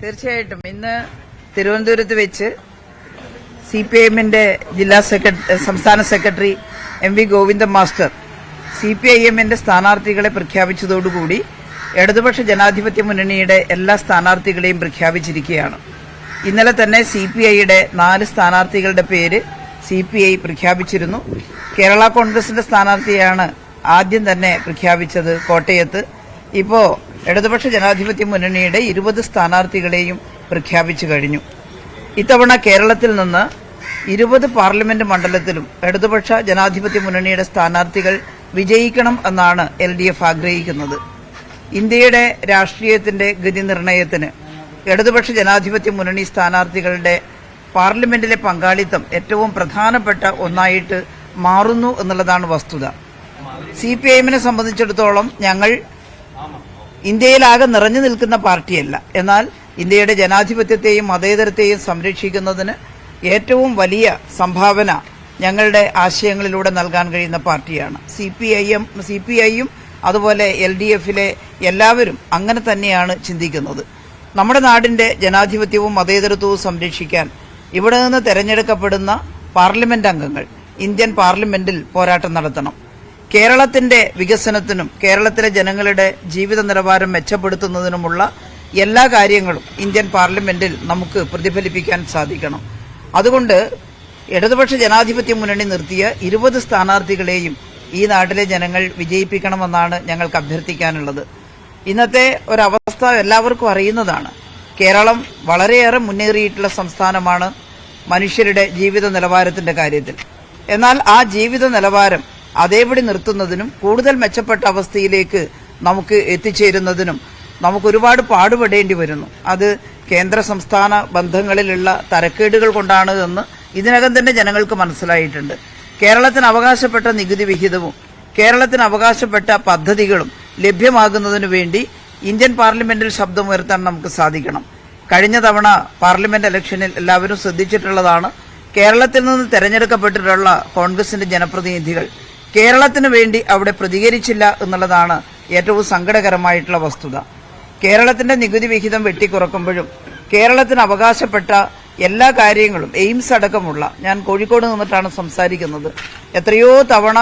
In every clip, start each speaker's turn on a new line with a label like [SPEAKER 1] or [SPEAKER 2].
[SPEAKER 1] തീർച്ചയായിട്ടും ഇന്ന് തിരുവനന്തപുരത്ത് വെച്ച് സിപിഐഎമ്മിന്റെ സംസ്ഥാന സെക്രട്ടറി എം.വി. ഗോവിന്ദൻ മാസ്റ്റർ സിപിഐഎമ്മിന്റെ സ്ഥാനാർത്ഥികളെ പ്രഖ്യാപിച്ചതോടുകൂടി ഇടതുപക്ഷ ജനാധിപത്യ മുന്നണിയുടെ എല്ലാ സ്ഥാനാർത്ഥികളെയും പ്രഖ്യാപിച്ചിരിക്കുകയാണ്. ഇന്നലെ തന്നെ സിപിഐയുടെ 4 സ്ഥാനാർത്ഥികളുടെ പേര് സിപിഐ പ്രഖ്യാപിച്ചിരുന്നു. കേരള കോൺഗ്രസിന്റെ സ്ഥാനാർത്ഥിയാണ് ആദ്യം തന്നെ പ്രഖ്യാപിച്ചത് കോട്ടയത്ത്. ഇപ്പോൾ ഇടതുപക്ഷ ജനാധിപത്യ മുന്നണിയുടെ 20 സ്ഥാനാർത്ഥികളെയും പ്രഖ്യാപിച്ചു കഴിഞ്ഞു. ഇത്തവണ കേരളത്തിൽ നിന്ന് 20 പാർലമെന്റ് മണ്ഡലത്തിലും ഇടതുപക്ഷ ജനാധിപത്യ മുന്നണിയുടെ സ്ഥാനാർത്ഥികൾ വിജയിക്കണം എന്നാണ് LDF ആഗ്രഹിക്കുന്നത്. ഇന്ത്യയുടെ രാഷ്ട്രീയത്തിന്റെ ഗതി നിർണയത്തിന് ഇടതുപക്ഷ ജനാധിപത്യ മുന്നണി സ്ഥാനാർത്ഥികളുടെ പാർലമെന്റിലെ പങ്കാളിത്തം ഏറ്റവും പ്രധാനപ്പെട്ട ഒന്നായിട്ട് മാറുന്നു എന്നുള്ളതാണ് വസ്തുത. സിപിഐഎമ്മിനെ സംബന്ധിച്ചിടത്തോളം ഞങ്ങൾ ഇന്ത്യയിലാകെ നിറഞ്ഞു നിൽക്കുന്ന പാർട്ടിയല്ല. എന്നാൽ ഇന്ത്യയുടെ ജനാധിപത്യത്തെയും മതേതരത്തെയും സംരക്ഷിക്കുന്നതിന് ഏറ്റവും വലിയ സംഭാവന ഞങ്ങളുടെ ആശയങ്ങളിലൂടെ നൽകാൻ കഴിയുന്ന പാർട്ടിയാണ്. സിപിഐയും അതുപോലെ LDFിലെ എല്ലാവരും അങ്ങനെ തന്നെയാണ് ചിന്തിക്കുന്നത്. നമ്മുടെ നാടിന്റെ ജനാധിപത്യവും മതേതരത്വവും സംരക്ഷിക്കാൻ ഇവിടെ നിന്ന് തെരഞ്ഞെടുക്കപ്പെടുന്ന പാർലമെന്റ് അംഗങ്ങൾ ഇന്ത്യൻ പാർലമെന്റിൽ പോരാട്ടം നടത്തണം. കേരളത്തിന്റെ വികസനത്തിനും കേരളത്തിലെ ജനങ്ങളുടെ ജീവിത നിലവാരം മെച്ചപ്പെടുത്തുന്നതിനുമുള്ള എല്ലാ കാര്യങ്ങളും ഇന്ത്യൻ പാർലമെന്റിൽ നമുക്ക് പ്രതിഫലിപ്പിക്കാൻ സാധിക്കണം. അതുകൊണ്ട് ഇടതുപക്ഷ ജനാധിപത്യ മുന്നണി നിർത്തിയ 20 സ്ഥാനാർത്ഥികളെയും ഈ നാട്ടിലെ ജനങ്ങൾ വിജയിപ്പിക്കണമെന്നാണ് ഞങ്ങൾക്ക് അഭ്യർത്ഥിക്കാനുള്ളത്. ഇന്നത്തെ ഒരവസ്ഥ എല്ലാവർക്കും അറിയുന്നതാണ്. കേരളം വളരെയേറെ മുന്നേറിയിട്ടുള്ള സംസ്ഥാനമാണ് മനുഷ്യരുടെ ജീവിത നിലവാരത്തിന്റെ കാര്യത്തിൽ. എന്നാൽ ആ ജീവിത നിലവാരം അതേപടി നിർത്തുന്നതിനും കൂടുതൽ മെച്ചപ്പെട്ട അവസ്ഥയിലേക്ക് നമുക്ക് എത്തിച്ചേരുന്നതിനും നമുക്ക് ഒരുപാട് പാടുപെടേണ്ടി വരുന്നു. അത് കേന്ദ്ര സംസ്ഥാന ബന്ധങ്ങളിലുള്ള തരക്കേടുകൾ കൊണ്ടാണ് എന്ന് ഇതിനകം തന്നെ ജനങ്ങൾക്ക് മനസ്സിലായിട്ടുണ്ട്. കേരളത്തിന് അവകാശപ്പെട്ട നികുതി വിഹിതവും കേരളത്തിന് അവകാശപ്പെട്ട പദ്ധതികളും ലഭ്യമാകുന്നതിനു വേണ്ടി ഇന്ത്യൻ പാർലമെന്റിൽ ശബ്ദമുയർത്താൻ നമുക്ക് സാധിക്കണം. കഴിഞ്ഞ തവണ പാർലമെന്റ് ഇലക്ഷനിൽ എല്ലാവരും ശ്രദ്ധിച്ചിട്ടുള്ളതാണ്. കേരളത്തിൽ നിന്ന് തെരഞ്ഞെടുക്കപ്പെട്ടിട്ടുള്ള കോൺഗ്രസിന്റെ ജനപ്രതിനിധികൾ കേരളത്തിന് വേണ്ടി അവിടെ പ്രതികരിച്ചില്ല എന്നുള്ളതാണ് ഏറ്റവും സങ്കടകരമായിട്ടുള്ള വസ്തുത. കേരളത്തിന്റെ നികുതി വിഹിതം വെട്ടിക്കുറക്കുമ്പോഴും കേരളത്തിന് അവകാശപ്പെട്ട എല്ലാ കാര്യങ്ങളും എയിംസ് അടക്കമുള്ള, ഞാൻ കോഴിക്കോട് നിന്നിട്ടാണ് സംസാരിക്കുന്നത്, എത്രയോ തവണ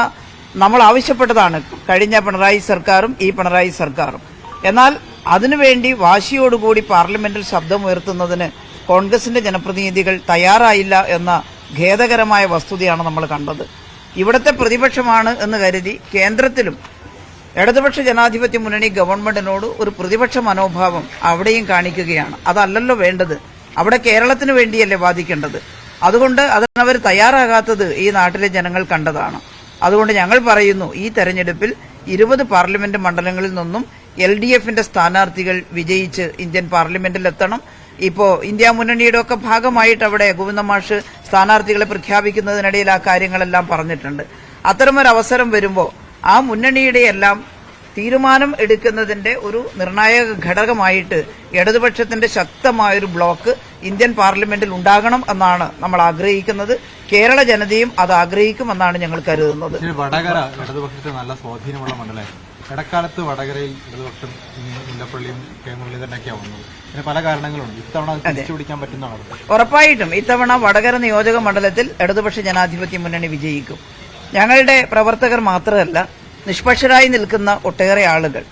[SPEAKER 1] നമ്മൾ ആവശ്യപ്പെട്ടതാണ് കഴിഞ്ഞ പിണറായി സർക്കാരും ഈ പിണറായി സർക്കാരും. എന്നാൽ അതിനുവേണ്ടി വാശിയോടുകൂടി പാർലമെന്റിൽ ശബ്ദമുയർത്തുന്നതിന് കോൺഗ്രസിന്റെ ജനപ്രതിനിധികൾ തയ്യാറായില്ല എന്ന ഖേദകരമായ വസ്തുതയാണ് നമ്മൾ കണ്ടത്. ഇവിടത്തെ പ്രതിപക്ഷമാണ് എന്ന് കരുതി കേന്ദ്രത്തിലും ഇടതുപക്ഷ ജനാധിപത്യ മുന്നണി ഗവൺമെന്റിനോട് ഒരു പ്രതിപക്ഷ മനോഭാവം അവിടെയും കാണിക്കുകയാണ്. അതല്ലല്ലോ വേണ്ടത്. അവിടെ കേരളത്തിന് വേണ്ടിയല്ലേ വാദിക്കേണ്ടത്. അതുകൊണ്ട് അതിനവർ തയ്യാറാകാത്തത് ഈ നാട്ടിലെ ജനങ്ങൾ കണ്ടതാണ്. അതുകൊണ്ട് ഞങ്ങൾ പറയുന്നു, ഈ തെരഞ്ഞെടുപ്പിൽ 20 പാർലമെന്റ് മണ്ഡലങ്ങളിൽ നിന്നും LDFിന്റെ സ്ഥാനാർത്ഥികൾ വിജയിച്ച് ഇന്ത്യൻ പാർലമെന്റിലെത്തണം. ഇപ്പോ ഇന്ത്യ മുന്നണിയുടെ ഒക്കെ ഭാഗമായിട്ട് അവിടെ ഗോവിന്ദൻ മാഷ് സ്ഥാനാർത്ഥികളെ പ്രഖ്യാപിക്കുന്നതിനിടയിൽ ആ കാര്യങ്ങളെല്ലാം പറഞ്ഞിട്ടുണ്ട്. അത്തരമൊരവസരം വരുമ്പോൾ ആ മുന്നണിയുടെ എല്ലാം തീരുമാനം എടുക്കുന്നതിന്റെ ഒരു നിർണായക ഘടകമായിട്ട് ഇടതുപക്ഷത്തിന്റെ ശക്തമായൊരു ബ്ലോക്ക് ഇന്ത്യൻ പാർലമെന്റിൽ ഉണ്ടാകണം എന്നാണ് നമ്മൾ ആഗ്രഹിക്കുന്നത്. കേരള ജനതയും അത് ആഗ്രഹിക്കുമെന്നാണ് ഞങ്ങൾ കരുതുന്നത്.
[SPEAKER 2] വടകര ഇടതുപക്ഷത്തിന് നല്ല സ്വാധീനമുള്ള മണ്ഡലമായിരുന്നു. ഇടക്കാലത്ത് വടകരയിൽ ഇടതുപക്ഷം മുല്ലപ്പള്ളിയും കെ മുരളീധരനൊക്കെയാണ് വന്നത്. ഇതിന് പല കാരണങ്ങളുണ്ട്. ഇത്തവണ തിരിച്ചുപിടിക്കാൻ പറ്റുന്നതാണ്.
[SPEAKER 1] ഉറപ്പായിട്ടും ഇത്തവണ വടകര നിയോജക മണ്ഡലത്തിൽ ഇടതുപക്ഷ ജനാധിപത്യ മുന്നണി വിജയിക്കും. ഞങ്ങളുടെ പ്രവർത്തകർ മാത്രമല്ല, നിഷ്പക്ഷരായി നിൽക്കുന്ന ഒട്ടേറെ ആളുകൾ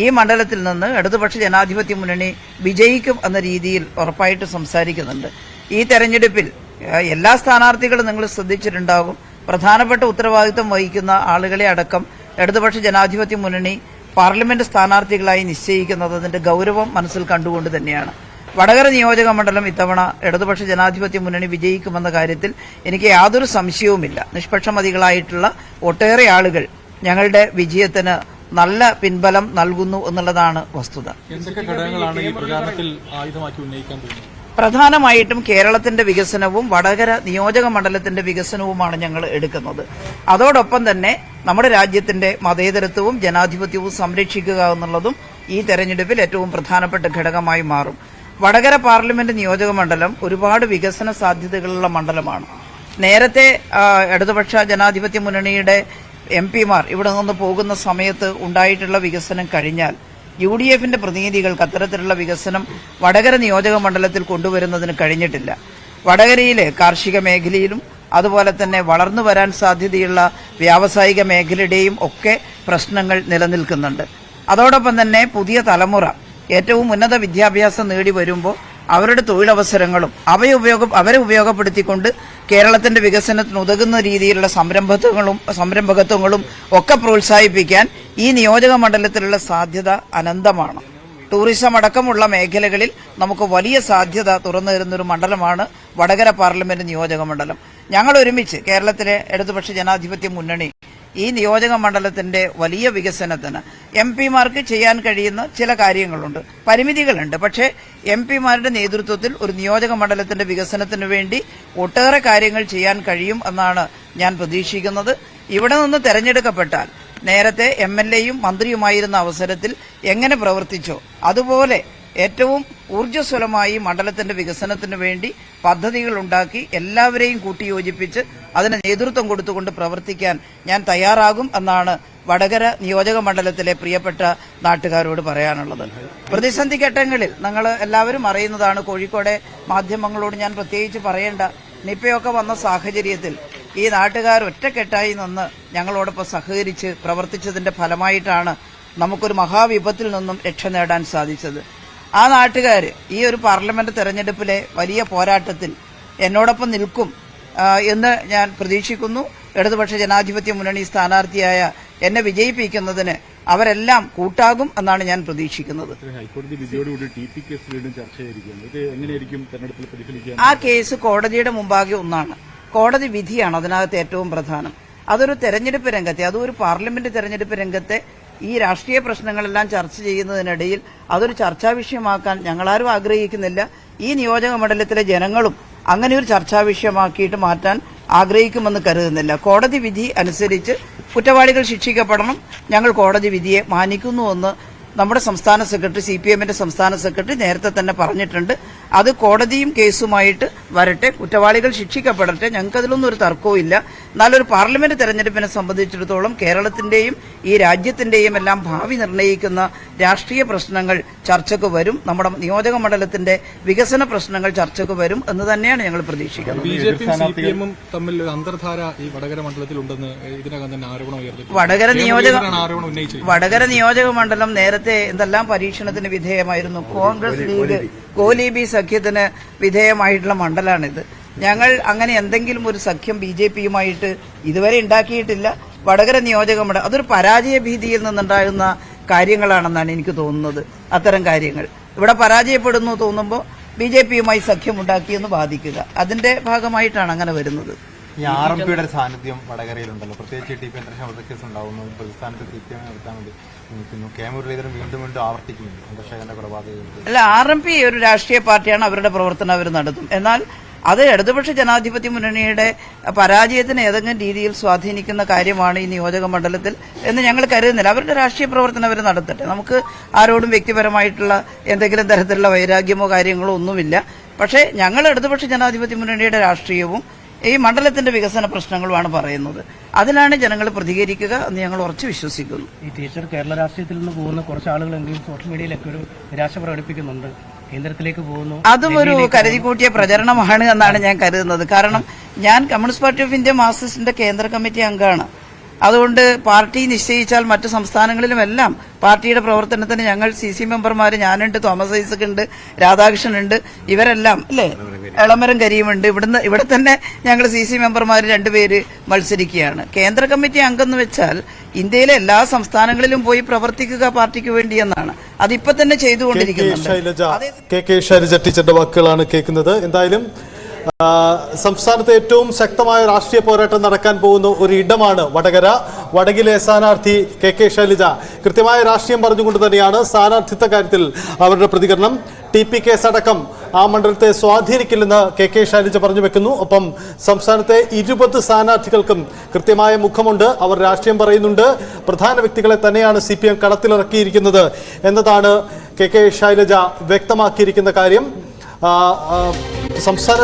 [SPEAKER 1] ഈ മണ്ഡലത്തിൽ നിന്ന് ഇടതുപക്ഷ ജനാധിപത്യ മുന്നണി വിജയിക്കും എന്ന രീതിയിൽ ഉറപ്പായിട്ട് സംസാരിക്കുന്നുണ്ട്. ഈ തെരഞ്ഞെടുപ്പിൽ എല്ലാ സ്ഥാനാർത്ഥികളും നിങ്ങൾ ശ്രദ്ധിച്ചിട്ടുണ്ടാകും. പ്രധാനപ്പെട്ട ഉത്തരവാദിത്വം വഹിക്കുന്ന ആളുകളെ അടക്കം ഇടതുപക്ഷ ജനാധിപത്യ മുന്നണി പാർലമെന്റ് സ്ഥാനാർത്ഥികളായി നിശ്ചയിക്കുന്നത് അതിന്റെ ഗൌരവം മനസ്സിൽ കണ്ടുകൊണ്ട് തന്നെയാണ്. വടകര നിയോജക മണ്ഡലം ഇത്തവണ ഇടതുപക്ഷ ജനാധിപത്യ മുന്നണി വിജയിക്കുമെന്ന കാര്യത്തിൽ എനിക്ക് യാതൊരു സംശയവുമില്ല. നിഷ്പക്ഷമതികളായിട്ടുള്ള ഒട്ടേറെ ആളുകൾ ഞങ്ങളുടെ വിജയത്തിന് നല്ല പിൻബലം നൽകുന്നു എന്നുള്ളതാണ് വസ്തുത.
[SPEAKER 2] എന്തൊക്കെ ഘടകങ്ങളാണ് ഈ പ്രചാരണത്തിൽ ആയുധമാക്കി ഉന്നയിക്കാൻ പോകുന്നത്?
[SPEAKER 1] പ്രധാനമായിട്ടും കേരളത്തിന്റെ വികസനവും വടകര നിയോജക മണ്ഡലത്തിന്റെ വികസനവുമാണ് ഞങ്ങൾ എടുക്കുന്നത്. അതോടൊപ്പം തന്നെ നമ്മുടെ രാജ്യത്തിന്റെ മതേതരത്വവും ജനാധിപത്യവും സംരക്ഷിക്കുക എന്നുള്ളതും ഈ തെരഞ്ഞെടുപ്പിൽ ഏറ്റവും പ്രധാനപ്പെട്ട ഘടകമായി മാറും. വടകര പാർലമെന്റ് നിയോജക മണ്ഡലം ഒരുപാട് വികസന സാധ്യതകളുള്ള മണ്ഡലമാണ്. നേരത്തെ ഇടതുപക്ഷ ജനാധിപത്യ മുന്നണിയുടെ MP മാർ ഇവിടെ നിന്ന് പോകുന്ന സമയത്ത് ഉണ്ടായിട്ടുള്ള വികസനം കഴിഞ്ഞാൽ UDFന്റെ പ്രതിനിധികൾക്ക് അത്തരത്തിലുള്ള വികസനം വടകര നിയോജക മണ്ഡലത്തിൽ കൊണ്ടുവരുന്നതിന് കഴിഞ്ഞിട്ടില്ല. വടകരയിലെ കാർഷിക മേഖലയിലും അതുപോലെ തന്നെ വളർന്നു വരാൻ സാധ്യതയുള്ള വ്യാവസായിക മേഖലയുടെയും ഒക്കെ പ്രശ്നങ്ങൾ നിലനിൽക്കുന്നുണ്ട്. അതോടൊപ്പം തന്നെ പുതിയ തലമുറ ഏറ്റവും ഉന്നത വിദ്യാഭ്യാസം നേടി വരുമ്പോൾ അവരുടെ തൊഴിലവസരങ്ങളും അവരെ ഉപയോഗപ്പെടുത്തിക്കൊണ്ട് കേരളത്തിന്റെ വികസനത്തിന് ഉതകുന്ന രീതിയിലുള്ള സംരംഭകത്വങ്ങളും ഒക്കെ പ്രോത്സാഹിപ്പിക്കാൻ ഈ നിയോജക മണ്ഡലത്തിലുള്ള സാധ്യത അനന്തമാണ്. ടൂറിസം അടക്കമുള്ള മേഖലകളിൽ നമുക്ക് വലിയ സാധ്യത തുറന്നു തരുന്നൊരു മണ്ഡലമാണ് വടകര പാർലമെന്റ് നിയോജക മണ്ഡലം. ഞങ്ങൾ ഒരുമിച്ച് കേരളത്തിലെ ഇടതുപക്ഷ ജനാധിപത്യ മുന്നണി ഈ നിയോജക മണ്ഡലത്തിന്റെ വലിയ വികസനത്തിന് MP-മാർക്ക് ചെയ്യാൻ കഴിയുന്ന ചില കാര്യങ്ങളുണ്ട്, പരിമിതികളുണ്ട്. പക്ഷേ MP-മാരുടെ നേതൃത്വത്തിൽ ഒരു നിയോജക മണ്ഡലത്തിന്റെ വികസനത്തിന് വേണ്ടി ഒട്ടേറെ കാര്യങ്ങൾ ചെയ്യാൻ കഴിയും എന്നാണ് ഞാൻ പ്രതീക്ഷിക്കുന്നത്. ഇവിടെ നിന്ന് തെരഞ്ഞെടുക്കപ്പെട്ടാൽ നേരത്തെ MLA-യും മന്ത്രിയുമായിരുന്ന അവസരത്തിൽ എങ്ങനെ പ്രവർത്തിച്ചോ അതുപോലെ ഏറ്റവും ഊർജ്ജസ്വലമായി മണ്ഡലത്തിന്റെ വികസനത്തിന് വേണ്ടി പദ്ധതികൾ ഉണ്ടാക്കി എല്ലാവരെയും കൂട്ടിയോജിപ്പിച്ച് അതിന് നേതൃത്വം കൊടുത്തുകൊണ്ട് പ്രവർത്തിക്കാൻ ഞാൻ തയ്യാറാകും എന്നാണ് വടകര നിയോജക മണ്ഡലത്തിലെ പ്രിയപ്പെട്ട നാട്ടുകാരോട് പറയാനുള്ളത്. പ്രതിസന്ധി ഘട്ടങ്ങളിൽ നിങ്ങൾ എല്ലാവരും അറിയുന്നതാണ്. കോഴിക്കോടെ മാധ്യമങ്ങളോട് ഞാൻ പ്രത്യേകിച്ച് പറയേണ്ട, നിപ്പയൊക്കെ വന്ന സാഹചര്യത്തിൽ ഈ നാട്ടുകാർ ഒറ്റക്കെട്ടായി നിന്ന് ഞങ്ങളോടൊപ്പം സഹകരിച്ച് പ്രവർത്തിച്ചതിന്റെ ഫലമായിട്ടാണ് നമുക്കൊരു മഹാവിപത്തിൽ നിന്നും രക്ഷ നേടാൻ സാധിച്ചത്. ആ നാട്ടുകാർ ഈ ഒരു പാർലമെന്റ് തെരഞ്ഞെടുപ്പിലെ വലിയ പോരാട്ടത്തിൽ എന്നോടൊപ്പം നിൽക്കും എന്ന് ഞാൻ പ്രതീക്ഷിക്കുന്നു. ഇടതുപക്ഷ ജനാധിപത്യ മുന്നണി സ്ഥാനാർത്ഥിയായ എന്നെ വിജയിപ്പിക്കുന്നതിന് അവരെല്ലാം കൂട്ടാകും എന്നാണ് ഞാൻ പ്രതീക്ഷിക്കുന്നത്. ആ കേസ് കോടതിയുടെ മുമ്പാകെ ഒന്നാണ്. കോടതി വിധിയാണ് അതിനകത്ത് ഏറ്റവും പ്രധാനം. അതൊരു തെരഞ്ഞെടുപ്പ് രംഗത്തെ, അതൊരു പാർലമെന്റ് തെരഞ്ഞെടുപ്പ് രംഗത്തെ ഈ രാഷ്ട്രീയ പ്രശ്നങ്ങളെല്ലാം ചർച്ച ചെയ്യുന്നതിനിടയിൽ അതൊരു ചർച്ചാ വിഷയമാക്കാൻ ഞങ്ങളാരും ആഗ്രഹിക്കുന്നില്ല. ഈ നിയോജക മണ്ഡലത്തിലെ ജനങ്ങളും അങ്ങനെ ഒരു ചർച്ചാ വിഷയമാക്കിയിട്ട് മാറ്റാൻ ആഗ്രഹിക്കുമെന്ന് കരുതുന്നില്ല. കോടതി വിധി അനുസരിച്ച് കുറ്റവാളികൾ ശിക്ഷിക്കപ്പെടണം. ഞങ്ങൾ കോടതി വിധിയെ മാനിക്കുന്നുവെന്ന് നമ്മുടെ സംസ്ഥാന സെക്രട്ടറി, CPM-ന്റെ സംസ്ഥാന സെക്രട്ടറി നേരത്തെ തന്നെ പറഞ്ഞിട്ടുണ്ട്. അത് കോടതിയും കേസുമായിട്ട് വരട്ടെ, കുറ്റവാളികൾ ശിക്ഷിക്കപ്പെടട്ടെ, ഞങ്ങൾക്കതിലൊന്നും ഒരു തർക്കവും ഇല്ല. എന്നാലൊരു പാർലമെന്റ് തെരഞ്ഞെടുപ്പിനെ സംബന്ധിച്ചിടത്തോളം കേരളത്തിന്റെയും ഈ രാജ്യത്തിന്റെയും എല്ലാം ഭാവി നിർണ്ണയിക്കുന്ന രാഷ്ട്രീയ പ്രശ്നങ്ങൾ ചർച്ചയ്ക്ക് വരും. നമ്മുടെ നിയോജക മണ്ഡലത്തിന്റെ വികസന പ്രശ്നങ്ങൾ ചർച്ചയ്ക്ക് വരും എന്ന് തന്നെയാണ് ഞങ്ങൾ പ്രതീക്ഷിക്കുന്നത്.
[SPEAKER 3] ബിജെപിയും CPM-ഉം തമ്മിൽ അന്തർധാര ഈ വടകര മണ്ഡലത്തിലുണ്ടെന്ന് ഇതിനകം തന്നെ ആരോപണം ഉയർത്തി.
[SPEAKER 1] വടകര നിയോജക മണ്ഡലം നേരത്തെ എന്തെല്ലാം പരീക്ഷണത്തിന് വിധേയമായിരുന്നു. കോൺഗ്രസ് ലീഗ് കോലീബി സഖ്യത്തിന് വിധേയമായിട്ടുള്ള മണ്ഡലമാണിത്. ഞങ്ങൾ അങ്ങനെ എന്തെങ്കിലും ഒരു സഖ്യം BJP-യുമായിട്ട് ഇതുവരെ ഉണ്ടാക്കിയിട്ടില്ല. വടകര നിയോജക മണ്ഡലം അതൊരു പരാജയ ഭീതിയിൽ നിന്നുണ്ടാകുന്ന കാര്യങ്ങളാണെന്നാണ് എനിക്ക് തോന്നുന്നത്. അത്തരം കാര്യങ്ങൾ ഇവിടെ പരാജയപ്പെടുന്നു തോന്നുമ്പോൾ BJP-യുമായി സഖ്യമുണ്ടാക്കിയെന്ന് ബാധിക്കുക, അതിന്റെ ഭാഗമായിട്ടാണ് അങ്ങനെ വരുന്നത്.
[SPEAKER 2] ഈ RMPയുടെ സാന്നിധ്യം വടകരയിലുണ്ടല്ലോ, പ്രത്യേകിച്ച് TP കേസ് ഉണ്ടാവുന്നു, പ്രതിസ്ഥാനത്ത് CPM നിർത്താൻ വേണ്ടി നിൽക്കുന്നു. K മുരളീധരൻ വീണ്ടും ആവർത്തിക്കുന്നുണ്ട് ചന്ദ്രശേഖരന്റെ കൊലപാതകം.
[SPEAKER 1] അല്ല, RMP ഒരു രാഷ്ട്രീയ പാർട്ടിയാണ്, അവരുടെ പ്രവർത്തനം അവർ നടത്തും. എന്നാൽ അത് ഇടതുപക്ഷ ജനാധിപത്യ മുന്നണിയുടെ പരാജയത്തിന് ഏതെങ്കിലും രീതിയിൽ സ്വാധീനിക്കുന്ന കാര്യമാണ് ഈ നിയോജക മണ്ഡലത്തിൽ എന്ന് ഞങ്ങൾ കരുതുന്നില്ല. അവരുടെ രാഷ്ട്രീയ പ്രവർത്തനം അവർ നടത്തട്ടെ. നമുക്ക് ആരോടും വ്യക്തിപരമായിട്ടുള്ള എന്തെങ്കിലും തരത്തിലുള്ള വൈരാഗ്യമോ കാര്യങ്ങളോ ഒന്നുമില്ല. പക്ഷേ ഞങ്ങൾ ഇടതുപക്ഷ ജനാധിപത്യ മുന്നണിയുടെ രാഷ്ട്രീയവും ഈ മണ്ഡലത്തിന്റെ വികസന പ്രശ്നങ്ങളുമാണ് പറയുന്നത്. അതിലാണ് ജനങ്ങൾ പ്രതികരിക്കുക എന്ന് ഞങ്ങൾ ഉറച്ചു വിശ്വസിക്കുന്നു.
[SPEAKER 4] ഈ ടീച്ചർ കേരള രാഷ്ട്രീയത്തിൽ നിന്ന് പോകുന്ന കുറച്ച് ആളുകളെങ്കിലും സോഷ്യൽ മീഡിയയിലൊക്കെ ഒരു നിരാശ പ്രകടിപ്പിക്കുന്നുണ്ട്. കേന്ദ്രത്തിലേക്ക് പോകുന്നു.
[SPEAKER 1] അതും ഒരു കരുതിക്കൂട്ടിയ പ്രചരണമാണ് എന്നാണ് ഞാൻ കരുതുന്നത്. കാരണം ഞാൻ കമ്മ്യൂണിസ്റ്റ് പാർട്ടി ഓഫ് ഇന്ത്യ മാർക്സിസ്റ്റിന്റെ കേന്ദ്ര കമ്മിറ്റി അംഗമാണ്. അതുകൊണ്ട് പാർട്ടി നിശ്ചയിച്ചാൽ മറ്റു സംസ്ഥാനങ്ങളിലുമെല്ലാം പാർട്ടിയുടെ പ്രവർത്തനത്തിന് ഞങ്ങൾ CC മെമ്പർമാർ, ഞാനുണ്ട്, തോമസ് ഐസക് ഉണ്ട്, രാധാകൃഷ്ണനുണ്ട്, ഇവരെല്ലാം അല്ലേ, എളമരം കരീമുണ്ട്. ഇവിടെ തന്നെ ഞങ്ങൾ CC മെമ്പർമാർ 2 പേര് മത്സരിക്കുകയാണ്. കേന്ദ്ര കമ്മിറ്റി അംഗം എന്ന് വെച്ചാൽ ഇന്ത്യയിലെ എല്ലാ സംസ്ഥാനങ്ങളിലും പോയി പ്രവർത്തിക്കുക പാർട്ടിക്ക് വേണ്ടി എന്നാണ്. അതിപ്പോ തന്നെ ചെയ്തുകൊണ്ടിരിക്കുന്നുണ്ട്.
[SPEAKER 5] KK ശൈലജ ടീച്ചറുടെ വാക്കുകളാണ് കേൾക്കുന്നത്. എന്തായാലും സംസ്ഥാനത്ത് ഏറ്റവും ശക്തമായ രാഷ്ട്രീയ പോരാട്ടം നടക്കാൻ പോകുന്ന ഒരു ഇടമാണ് വടകര. വടകിലെ സ്ഥാനാർത്ഥി KK ശൈലജ കൃത്യമായ രാഷ്ട്രീയം പറഞ്ഞുകൊണ്ട് തന്നെയാണ് സ്ഥാനാർത്ഥിത്വ കാര്യത്തിൽ അവരുടെ പ്രതികരണം. TP കേസ് അടക്കം ആ മണ്ഡലത്തെ സ്വാധീനിക്കില്ലെന്ന് KK ശൈലജ പറഞ്ഞു വെക്കുന്നു. ഒപ്പം സംസ്ഥാനത്തെ 20 സ്ഥാനാർത്ഥികൾക്കും കൃത്യമായ മുഖമുണ്ട്, അവർ രാഷ്ട്രീയം പറയുന്നുണ്ട്. പ്രധാന വ്യക്തികളെ തന്നെയാണ് CPM കളത്തിലിറക്കിയിരിക്കുന്നത് എന്നതാണ് KK ശൈലജ വ്യക്തമാക്കിയിരിക്കുന്ന കാര്യം. സംസ്ഥാന